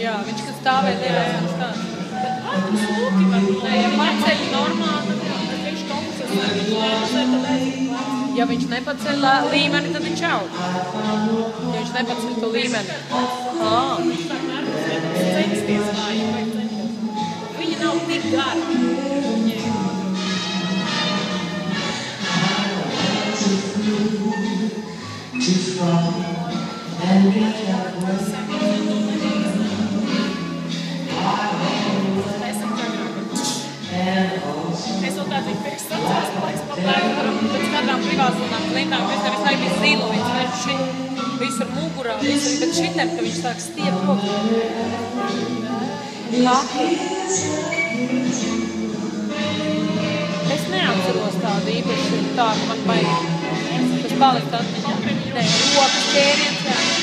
Jā, viņš, kad stāvēja tajā stāstā. Ja paceļ normāli, tad viņš ja viņš nepaceļ līmeni, tad viņš aug. Ja viņš nepaceļ to līmeni. Censties vajag. Viņa nav tik gara. Es vēl tādu pirks sacās, palaiks paplēku, pēc kādām privātzonām klientām, viņš nevis bija zilu, viņš visur mugurā, visur, bet šitem, ka viņš sāk stiep roku. Kā? Es neatceros tādu īpaši, tā, ka man baigi. Tas palikt atmiņā. Nē, rokas ķēriens, jā.